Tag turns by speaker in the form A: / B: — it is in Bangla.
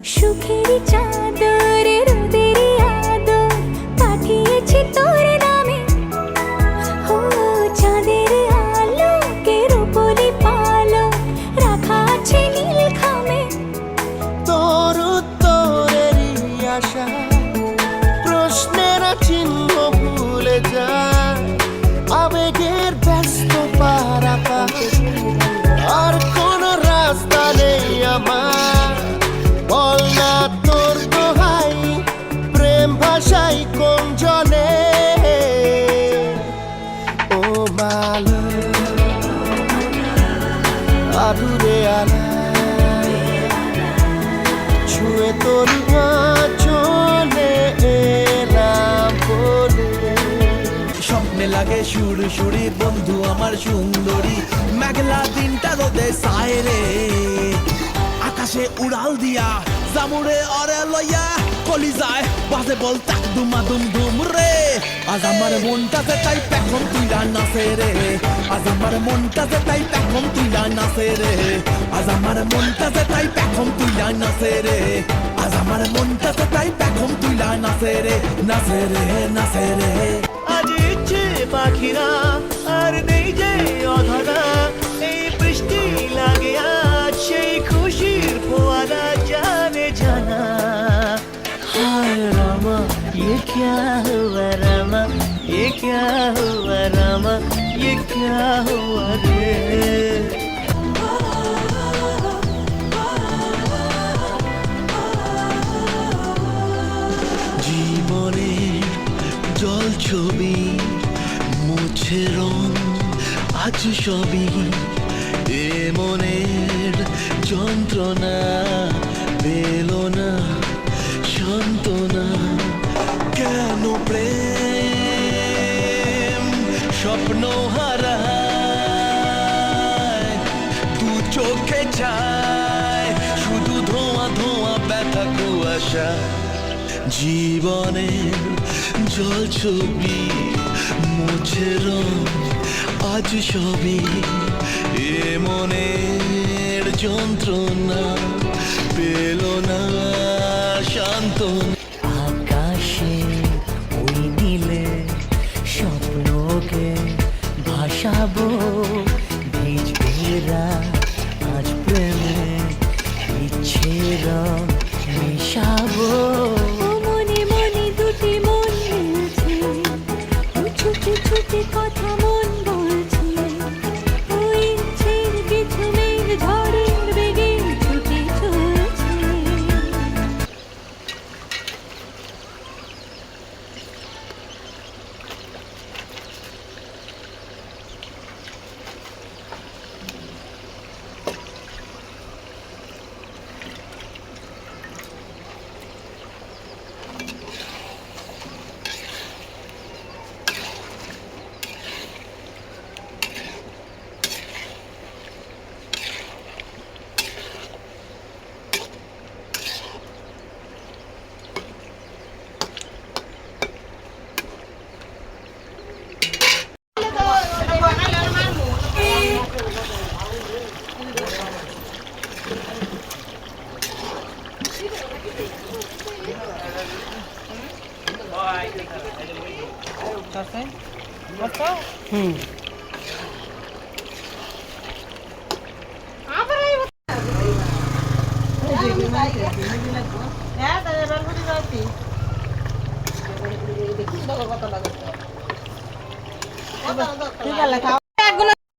A: সুখের চাদর রোদের আদর পাঠিয়েছি তোর নামে, ও চাঁদের আলোকে রূপলি পালক রাখা আছে নীল খামে।
B: তোর উত্তরেরই আশা প্রশ্নের চিহ্ন ভুলে যায়, আবেগের ব্যস্ত পারাপা আর কোন রাস্তা নেই আমার। বল না তোর দোহাই প্রেম ভাষাই কোন জলে, ও মাল আদুরে আলা ছুঁয়ে তোর চলে এলাম বলে।
C: স্বপ্নে লাগে সুর সুরি বন্ধু আমার সুন্দরী, মেঘলা দিনটা রোদে সায় রে, আকাশে উড়াল দিয়া জামুরে অরে লইয়া কলি যায় বাজে বল তাক দুমা দুম দুম রে। আজ আমার মনটাতে তাই পেখম তুইলা নাচে রে, আজ আমার মনটাতে তাই পেখম তুইলা নাচে রে, আজ আমার মনটাতে তাই পেখম তুইলা নাচে রে, আজ আমার মনটাতে তাই পেখম তুইলা নাচে রে, নাচে রে নাচে রে।
D: আজ ইচ্ছে পাখিরা আর নেই যে অধরা, এই বৃষ্টি লাগে আজ সেই খুশির ফোয়ারা জানে জানা। হায় রামা ये क्या हुआ रामा, ये क्या हुआ रामा, ये क्या हुआ रे।
C: জীবনে জল ছবি মুছে রং আজ সবই, এ মনের যন্ত্রণা পেল না সান্ত্বনা। কেন প্রেম স্বপ্ন হারায়, দু চোখে চায় শুধু ধোঁয়া ধোঁয়া ব্যথা কুয়াশা। জীবনের জল ছবি মুছে রং আজ সবই, এ মনের যন্ত্রণা পেল না সান্ত্বনা।
D: আকাশে ওই নীলে স্বপ্নকে ভাসাবো, ভিজবে রাত আজ প্রেমে ইচ্ছে রং মেশাবো।
A: ও মনে মনে দুটি মন মিলছে, ছুটে ছুটে কথা মন বলছে, ওই ইচ্ছের কিছু মেঘ ঝড়ের বেগে ছুটে চলছে।
E: ঠিক আছে।